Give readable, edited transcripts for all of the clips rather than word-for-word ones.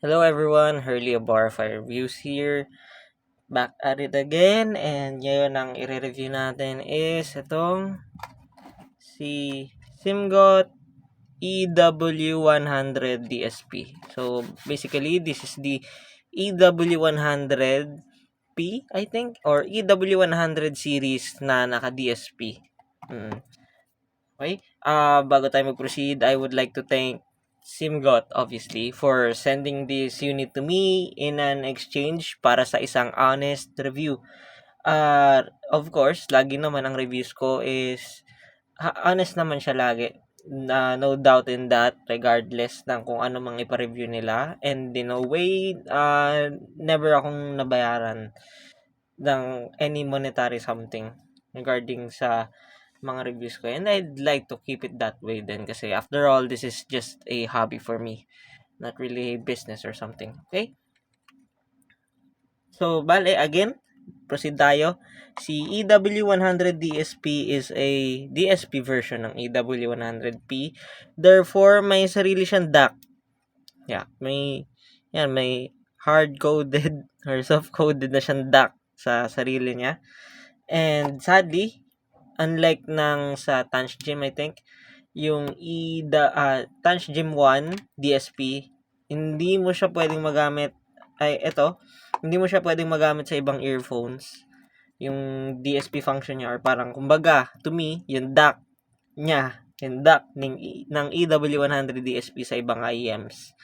Hello everyone, Hurley of Barfire Reviews here. Back at it again, and ngayon ang i-review natin is itong si Simgot EW100 DSP. So basically, this is the EW100P, I think, or EW100 series na naka-DSP. Okay? Bago tayo mag-proceed, I would like to thank Simgot, obviously, for sending this unit to me in an exchange para sa isang honest review. Of course, lagi naman ang reviews ko is honest naman siya lagi. No doubt in that, regardless ng kung ano mang ipa-review nila. And in a way, never akong nabayaran ng any monetary something regarding sa mga reviews ko. And I'd like to keep it that way din kasi after all, this is just a hobby for me. Not really a business or something. Okay? So, bale, again, proceed tayo. Si EW100 DSP is a DSP version ng EW100P. Therefore, may sarili siyang DAC. Yeah, may hard-coded or soft-coded na siyang DAC sa sarili niya. And sadly, unlike ng sa Tanch Gym, I think, yung Tanch Gym 1 DSP, hindi mo siya pwedeng magamit, hindi mo siya pwedeng magamit sa ibang earphones. Yung DSP function niya, or parang, kumbaga, to me, yung DAC niya, yung DAC ng EW100 DSP sa ibang IEMs.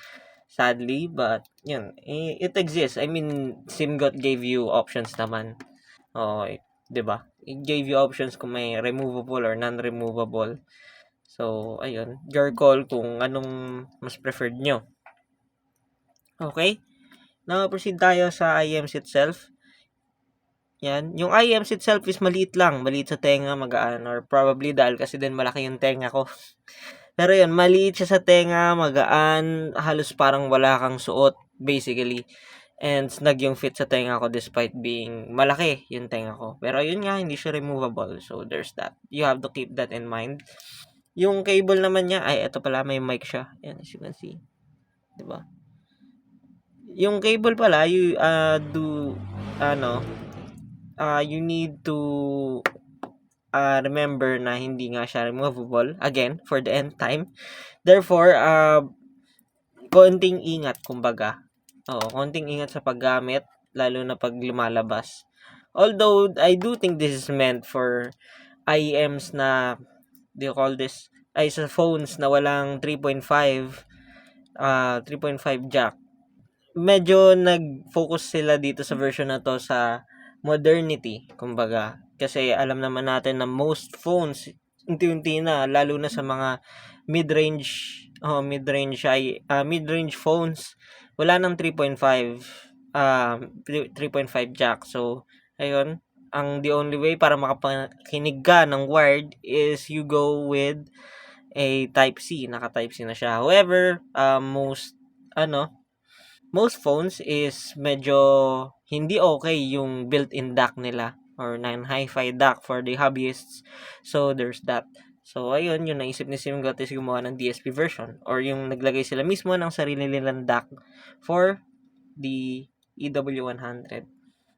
Sadly, but, yun, it exists. I mean, Simgot gave you options naman. Okay, 'di ba? It gave you options kung may removable or non-removable. So, ayun, your call kung anong mas preferred nyo. Okay? Now, proceed tayo sa IEMS itself. Yan. Yung IEMS itself is maliit lang. Maliit sa tenga, magaan. Or probably dahil kasi din malaki yung tenga ko. Pero yun, maliit siya sa tenga, magaan. Halos parang wala kang suot, basically. And snug yung fit sa tenga ko despite being malaki yung tenga ko. Pero yun nga, hindi siya removable. So, there's that. You have to keep that in mind. Yung cable naman niya, ay, ito pala, may mic siya. Yan, as you can see. Diba? Yung cable pala, you need to remember na hindi nga siya removable. Again, for the end time. Therefore, konting ingat, kumbaga. Konting ingat sa paggamit, lalo na pag lumalabas. Although, I do think this is meant for IEMs na, ay sa phones na walang 3.5 jack. Medyo nag-focus sila dito sa version na to sa modernity, kumbaga. Kasi alam naman natin na most phones, unti-unti na, lalo na sa mga mid-range phones, wala nang 3.5 jack. So, ayun, the only way para makapakinig ka ng wired is you go with a Type-C. Naka-Type-C na siya. However, most phones is medyo hindi okay yung built-in DAC nila or non-hi-fi DAC for the hobbyists. So, there's that. So, ayun, yung naisip ni Simgot is gumawa ng DSP version or yung naglagay sila mismo ng sarili nilang DAC for the EW100.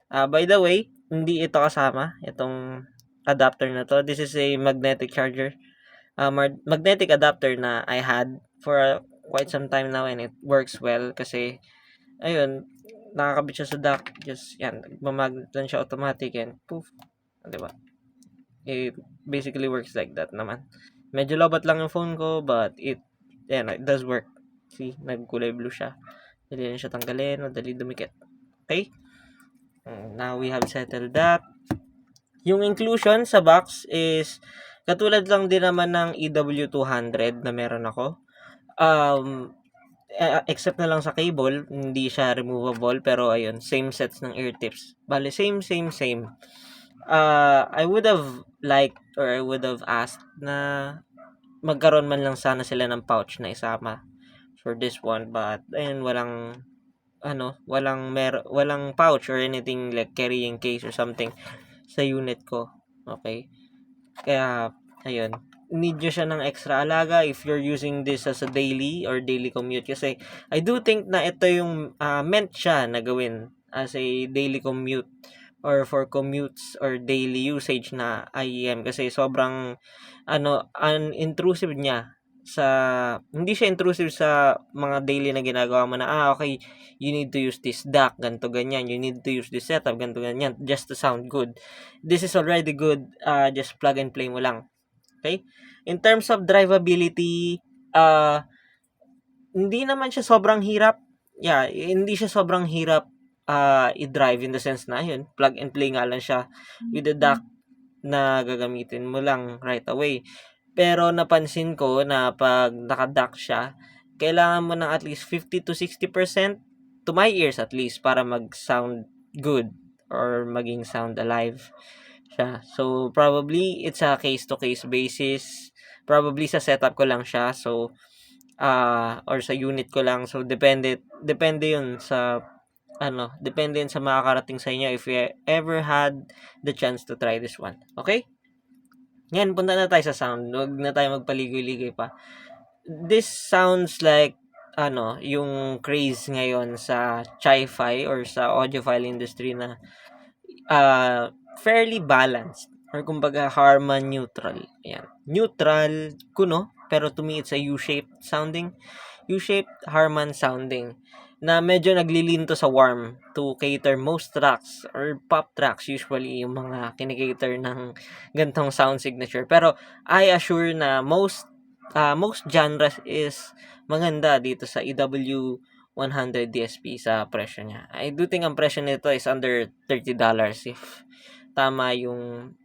By the way, hindi ito kasama, itong adapter na to. This is a magnetic charger. Magnetic adapter na I had for quite some time now and it works well kasi ayun, nakakabit siya sa dock. Just, yan, magmamagnet lang siya automatic and poof. Diba? It basically works like that naman. Medyo lobat lang yung phone ko, but it does work. See, nagkulay blue siya. Dali lang siya tanggalin, madali dumikit. Okay? Now we have settled that. Yung inclusion sa box is katulad lang din naman ng EW200 na meron ako. Except na lang sa cable, hindi siya removable, pero ayun, same sets ng ear tips. Bale, same. I would have liked or I would have asked na magkaroon man lang sana sila ng pouch na isama for this one, but ayun, walang pouch or anything like carrying case or something sa unit ko. Okay? Kaya, ayun. need nyo siya ng extra alaga if you're using this as a daily or daily commute. Kasi I do think na ito yung meant siya na gawin as a daily commute or for commutes or daily usage na IEM, kasi sobrang unintrusive niya sa, hindi siya intrusive sa mga daily na ginagawa mo na okay, you need to use this DAC, ganto ganyan, you need to use this setup, ganto ganyan, just to sound good. This is already good, just plug and play mo lang. Okay? In terms of drivability, hindi naman siya sobrang hirap. Yeah, hindi siya sobrang hirap i-drive in the sense na yun, plug and play nga lang siya with the DAC na gagamitin mo lang right away. Pero napansin ko na pag naka-DAC siya, kailangan mo ng at least 50 to 60% to my ears at least para mag-sound good or maging sound alive siya. So, probably it's a case-to-case basis. Probably sa setup ko lang siya. So, or sa unit ko lang. So, depende yun sa depende yun sa makakarating sa inyo if you ever had the chance to try this one. Okay? Yan, punta na tayo sa sound. Huwag na tayo magpaligoy-ligoy pa. This sounds like yung craze ngayon sa chi-fi or sa audiophile industry na fairly balanced or kumbaga Harman neutral. Ayan. Neutral kuno, pero to me it's a U-shaped sounding. U-shaped Harman sounding na medyo naglilinto sa warm to cater most tracks or pop tracks, usually yung mga kinikater ng gantong sound signature. Pero I assure na most genres is maganda dito sa EW 100 DSP sa presyo niya. I do think ang presyo nito is under $30 if tama yung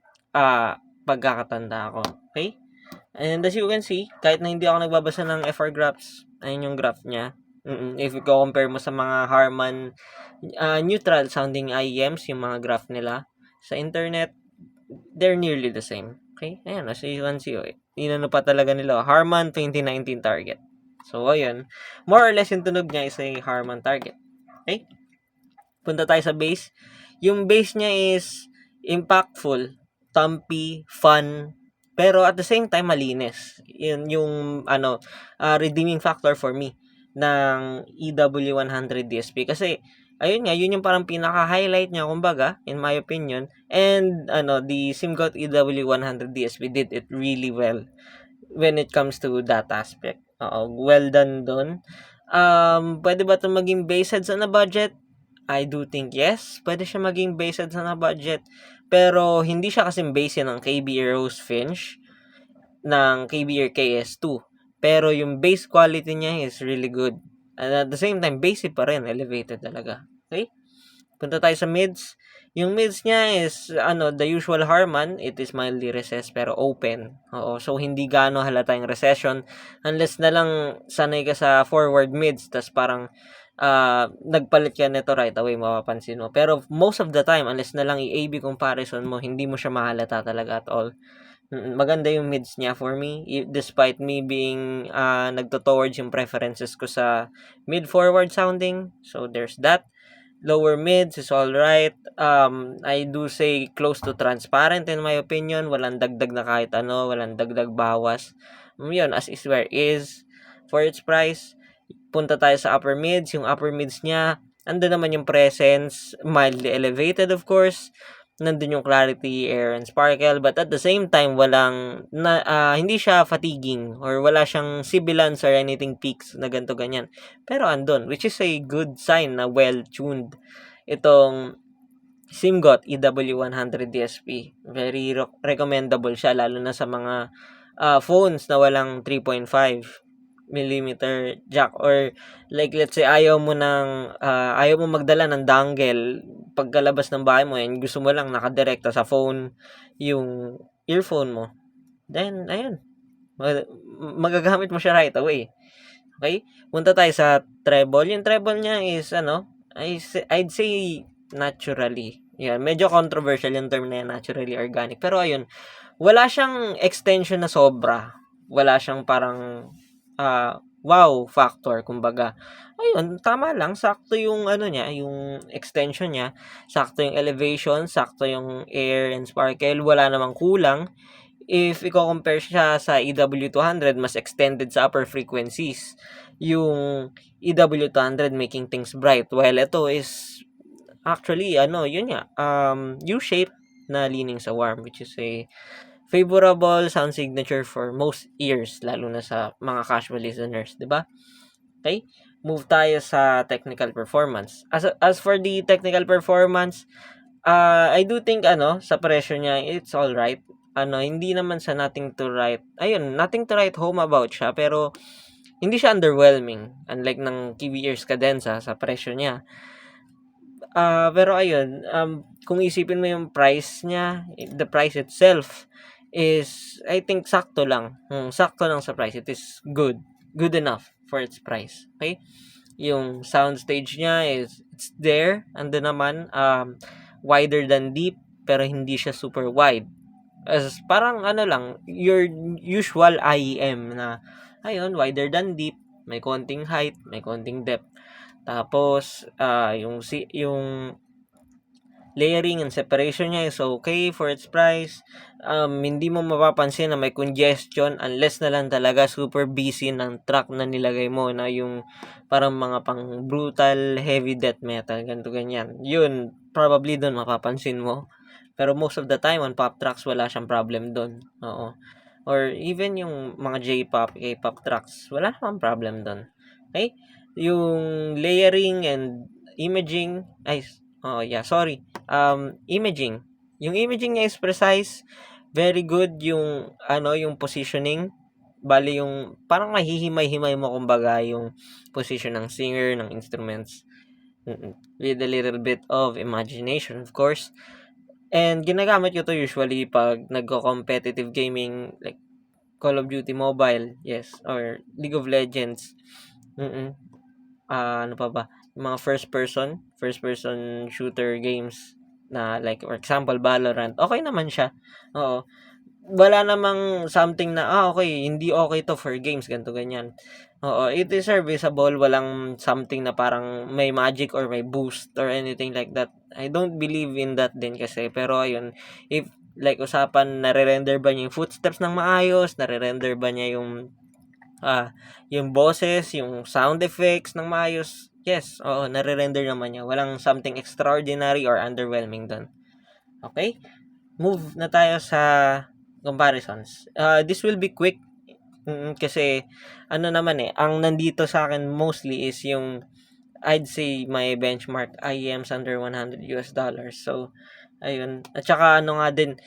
pagkakatanda ko. Okay? And as you can see, kahit na hindi ako nagbabasa ng FR graphs, ayun yung graph niya. If you compare mo sa mga Harman neutral sounding IEMs, yung mga graph nila sa internet, they're nearly the same. Okay? Ayan, as you can see, inano pa talaga nila. Harman 2019 target. So, ayun. More or less yung tunog niya is a Harman target. Okay? Punta tayo sa bass. Yung bass niya is impactful, thumpy, fun, pero at the same time malinis. Yun yung redeeming factor for me ng EW100 DSP, kasi ayun nga, yun yung parang pinaka-highlight niya kumbaga in my opinion. And the SIMGOT EW100 DSP did it really well when it comes to that aspect. Well done doon. Pwede ba ito maging bass heads on a budget? I do think yes, pwede siya maging bass heads on a budget. Pero hindi siya kasing bass yan ng KBR Rose Finch, ng KBR KS2. Pero yung bass quality niya is really good. And at the same time, bassy pa rin, elevated talaga. Okay? Punta tayo sa mids. Yung mids niya is the usual Harman, it is mildly recessed pero open. So hindi gaano halata yung recession unless na lang sanay ka sa forward mids, tas parang nagpalit ka nito right away, mapapansin mo. Pero most of the time, unless na lang i-AB comparison mo, hindi mo siya mahalata talaga at all. Maganda yung mids niya for me, despite me being nagto-towards yung preferences ko sa mid-forward sounding. So there's that. Lower mids is alright. I do say close to transparent in my opinion. Walang dagdag na kahit ano, walang dagdag bawas. Yun, as is where is for its price. Punta tayo sa upper mids. Yung upper mids niya, andun naman yung presence, mildly elevated of course. Nandun yung clarity, air, and sparkle. But at the same time, hindi siya fatiguing or wala siyang sibilance or anything peaks na ganito ganyan. Pero andun, which is a good sign na well-tuned itong SIMGOT EW100 DSP. Very recommendable siya, lalo na sa mga phones na walang 3.5 millimeter jack, or like let's say ayaw mo magdala ng dongle pagkalabas ng bahay mo, and gusto mo lang nakadirekta sa phone yung earphone mo, then ayun, magagamit mo siya right away. Okay, punta tayo sa treble. Yung treble niya is I'd say naturally. Yan, medyo controversial yung term na yan, naturally organic, pero ayun, wala siyang extension na sobra, wala siyang parang wow factor, kumbaga. Ayun, tama lang, sakto yung niya, yung extension niya, sakto yung elevation, sakto yung air and sparkle, wala namang kulang. if i-compare siya sa EW200, mas extended sa upper frequencies. Yung EW200 making things bright, while ito is actually, yun nga, U-shape na leaning sa warm, which is a favorable sound signature for most ears, lalo na sa mga casual listeners, di ba? Okay? Move tayo sa technical performance. As for the technical performance, I do think sa presyo niya, it's all right. Hindi naman sa nothing to write home about siya, pero hindi siya underwhelming, unlike ng Kiwi Ears Cadenza sa presyo niya. Pero ayun, kung isipin mo yung price niya, the price itself is, I think, sakto lang. Sakto lang sa price. It is good. Good enough for its price. Okay? Yung soundstage niya is, it's there. Ando naman, wider than deep, pero hindi siya super wide. As parang lang, your usual IEM na, ayun, wider than deep, may konting height, may konting depth. Tapos, yung layering and separation niya is okay for its price. Hindi mo mapapansin na may congestion unless na lang talaga super busy ng track na nilagay mo na yung parang mga pang brutal, heavy death metal, ganito ganyan. Yun, probably doon mapapansin mo. Pero most of the time, on pop tracks, wala siyang problem doon. Oo. Or even yung mga J-pop, K-pop tracks, wala namang problem doon. Okay? Yung layering and imaging, imaging. Yung imaging niya is precise, very good yung yung positioning. Bali yung parang mahihimay-himay mo kumbaga yung position ng singer, ng instruments. With a little bit of imagination, of course. And ginagamit ko to usually pag nagko-competitive gaming like Call of Duty Mobile, yes, or League of Legends. Ano pa ba? Yung mga first person shooter games na like for example Valorant. Okay naman siya. Oo. Wala namang something na okay, hindi okay to for games ganto ganyan. Oo, it is serviceable, walang something na parang may magic or may boost or anything like that. I don't believe in that din kasi, pero ayun, if like usapan nare-render ba niya yung footsteps ng maayos, nare-render ba niya yung boses, yung sound effects ng maayos, yes, oo, nare-render naman niya. Walang something extraordinary or underwhelming doon. Okay? Move na tayo sa comparisons. This will be quick kasi ang nandito sa akin mostly is yung I'd say my benchmark IEMs under $100. So, ayun. At saka nga din,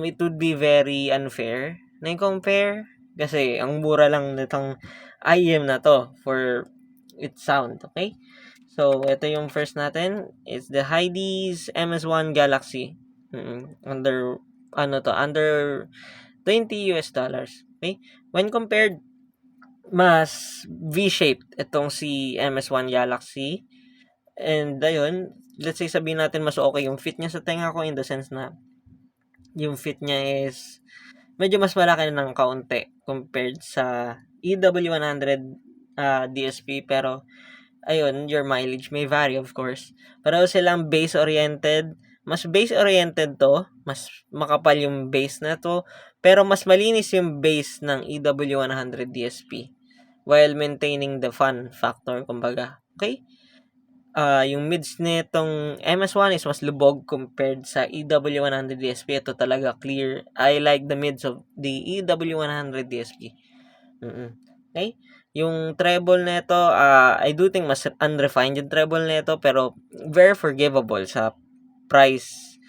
it would be very unfair na i-compare kasi ang mura lang nitong IEM na to for its sound, okay? So, ito yung first natin. It's the Heidi's MS1 Galaxy. Under $20. Okay? When compared, mas V-shaped itong si MS1 Galaxy. And ayun, let's say sabihin natin mas okay yung fit niya sa tenga ko in the sense na yung fit niya is medyo mas malaki ng kaunti compared sa EW100 DSP, pero ayun, your mileage may vary of course. Pero silang base-oriented. Mas base-oriented to. Mas makapal yung base na to. Pero mas malinis yung base ng EW100 DSP. While maintaining the fun factor, kumbaga. Okay? Yung mids nitong MS1 is mas lubog compared sa EW100 DSP. Ito talaga clear. I like the mids of the EW100 DSP. Okay? Yung treble nito, I do think mas unrefined yung treble nito, pero very forgivable sa price.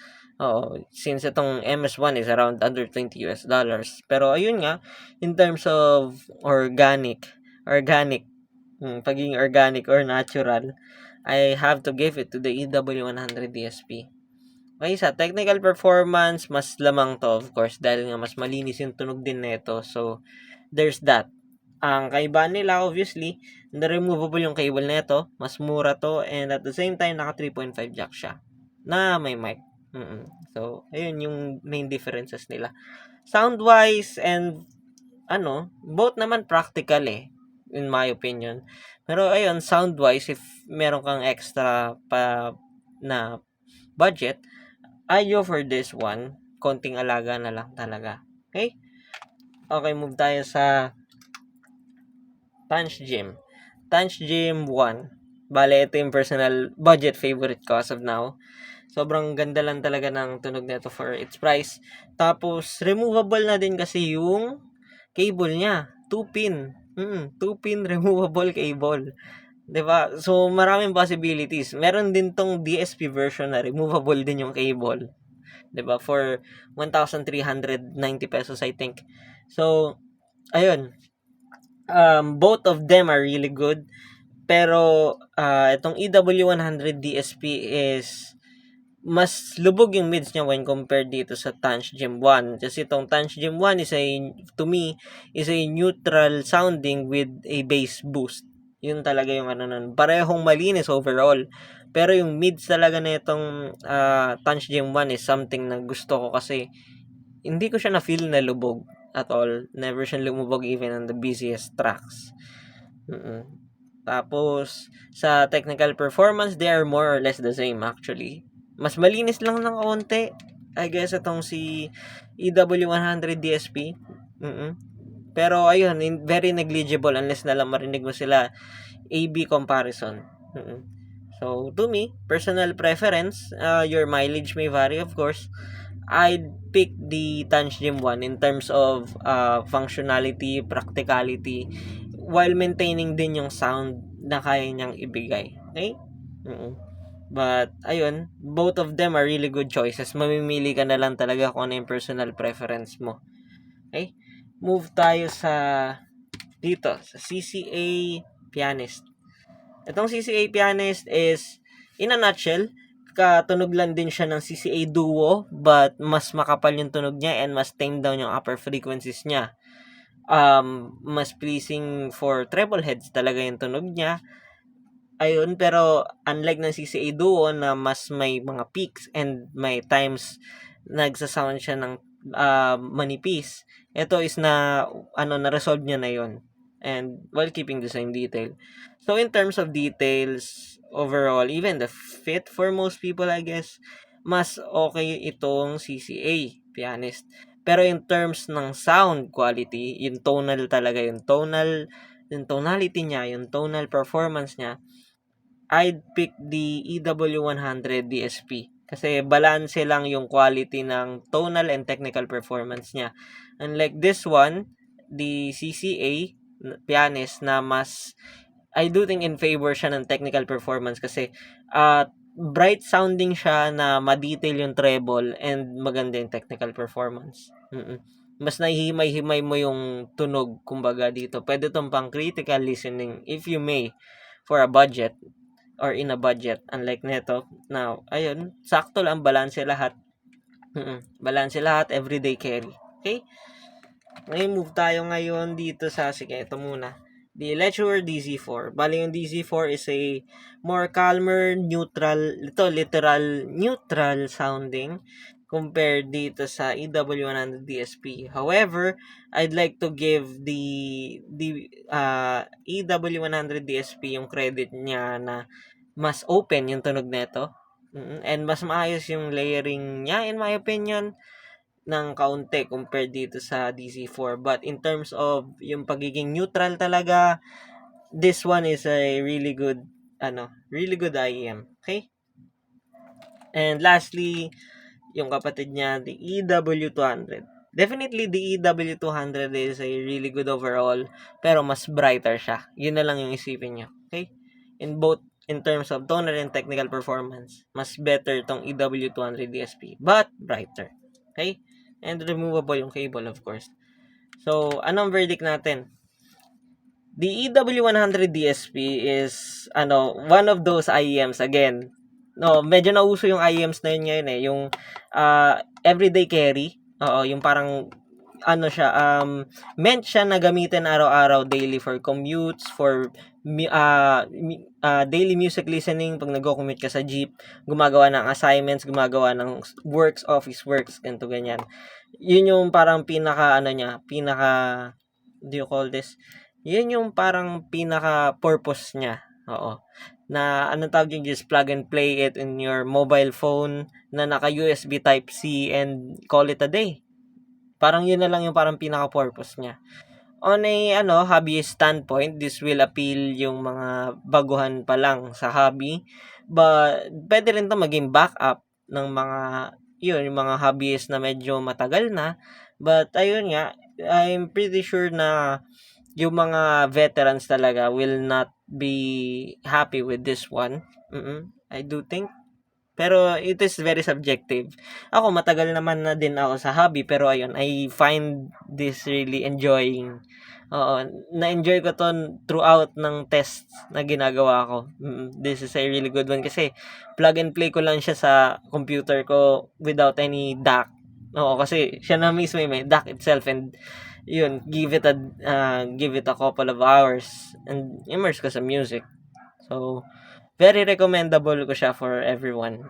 Since itong MS1 is around under $20. Pero ayun nga, in terms of organic, pagiging organic or natural, I have to give it to the EW100 DSP. Okay, sa technical performance, mas lamang to of course dahil nga mas malinis yung tunog din nito. So, there's that. Ang kaibahan nila obviously, na-removable yung cable nito, mas mura to, and at the same time naka 3.5 jack siya na may mic. So, ayun yung main differences nila. Sound wise and both naman practical in my opinion. Pero ayun, sound wise, if meron kang extra pa na budget, I go for this one. konting alaga na lang talaga. Okay? Okay, move tayo sa Tanch Gym. Tanch Gym 1. Bale, ito yung personal budget favorite ko as of now. Sobrang ganda lang talaga ng tunog nito for its price. Tapos, removable na din kasi yung cable niya. 2-pin. 2-pin removable cable. 'Di ba? So, maraming possibilities. Meron din tong DSP version na removable din yung cable. 'Di ba? For 1,390 pesos, I think. So, ayun. Both of them are really good. Pero, itong EW100 DSP is mas lubog yung mids niya when compared dito sa Tanch Gym 1. Kasi itong Tanch Gym 1 to me, is a neutral sounding with a bass boost. Yun talaga yung ano nun. Parehong malinis overall. Pero yung mids talaga na itong Tanch Gym 1 is something na gusto ko kasi hindi ko siya na-feel na lubog at all. Never siya lumubog even on the busiest tracks. Tapos, sa technical performance, they are more or less the same actually. Mas malinis lang ng kaunti. I guess itong si EW100 DSP. Pero ayun, very negligible unless na lang marinig mo sila AB comparison. So, to me, personal preference, your mileage may vary of course. I'd pick the Tanch Gym 1 in terms of functionality, practicality, while maintaining din yung sound na kaya niyang ibigay. Okay? But, ayun, both of them are really good choices. Mamimili ka na lang talaga kung ano yung personal preference mo. Okay? Move tayo sa dito, sa CCA Pianist. Itong CCA Pianist is, in a nutshell, katunog lang din siya ng CCA Duo, but mas makapal yung tunog niya and mas tamed down yung upper frequencies niya. Mas pleasing for treble heads talaga yung tunog niya. Ayun, pero unlike ng CCA Duo na mas may mga peaks and may times nagsasound siya ng manipis, ito is na-resolve niya na yon and while keeping the same detail. So, in terms of details, overall, even the fit for most people, I guess, mas okay itong CCA Pianist. Pero in terms ng sound quality, yung tonal talaga, yung tonality niya, yung tonal performance niya, I'd pick the EW100 DSP. Kasi balanse lang yung quality ng tonal and technical performance niya. Unlike this one, the CCA Pianist na mas, I do think in favor siya ng technical performance kasi bright sounding siya na ma-detail yung treble and maganda yung technical performance. Mas nahihimay-himay mo yung tunog, kumbaga dito. Pwede tong pang critical listening if you may for a budget or in a budget, unlike neto. Now, ayun, sakto lang, balanse lahat. Balanse lahat, everyday carry. Okay? Ngayon, move tayo ngayon dito sa, sige, ito muna. The Lecture DZ4. Bali, yung DZ4 is a more calmer, neutral, literal neutral sounding compared dito sa EW100 DSP. However, I'd like to give the EW100 DSP yung credit niya na mas open yung tunog nito. And mas maayos yung layering niya in my opinion ng kaunti compared dito sa DC4. But in terms of yung pagiging neutral talaga, this one is a really good IEM. Okay? And lastly, yung kapatid niya, the EW200. Definitely, the EW200 is a really good overall, pero mas brighter siya. Yun na lang yung isipin niyo. Okay? In terms of tonal and technical performance, mas better tong EW200 DSP, but brighter. Okay? And removable yung cable, of course. So, anong verdict natin? The EW100 DSP is, one of those IEMs, again. No, medyo nauso yung IEMs na yun ngayon eh. Yung everyday carry. Oo, yung parang meant siya na gamitin araw-araw, daily for commutes, for daily music listening pag nagko-commute ka sa jeep, gumagawa ng assignments, gumagawa ng works, office works, ganito ganyan. Yun yung parang do you call this? Yun yung parang pinaka purpose niya. Oo. na anong tawag yun, just plug and play it in your mobile phone na naka USB Type-C and call it a day. Parang yun na lang yung parang pinaka-purpose niya. On a hobby standpoint, this will appeal yung mga baguhan pa lang sa hobby. But pwede rin 'to maging backup ng yung mga hobbies na medyo matagal na. But ayun nga, I'm pretty sure na yung mga veterans talaga will not be happy with this one. I do think. Pero it is very subjective. Ako, matagal naman na din ako sa hobby, pero ayun, I find this really enjoying. Oo, na-enjoy ko 'to throughout ng tests na ginagawa ko. This is a really good one kasi plug and play ko lang siya sa computer ko without any DAC. Oo, kasi siya na mismo may DAC itself, and yun, give it a couple of hours and immerse ka sa music. So, very recommendable ko siya for everyone.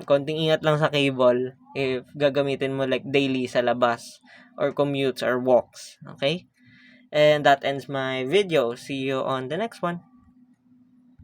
Konting ingat lang sa cable if gagamitin mo like daily sa labas or commutes or walks. Okay? And that ends my video. See you on the next one.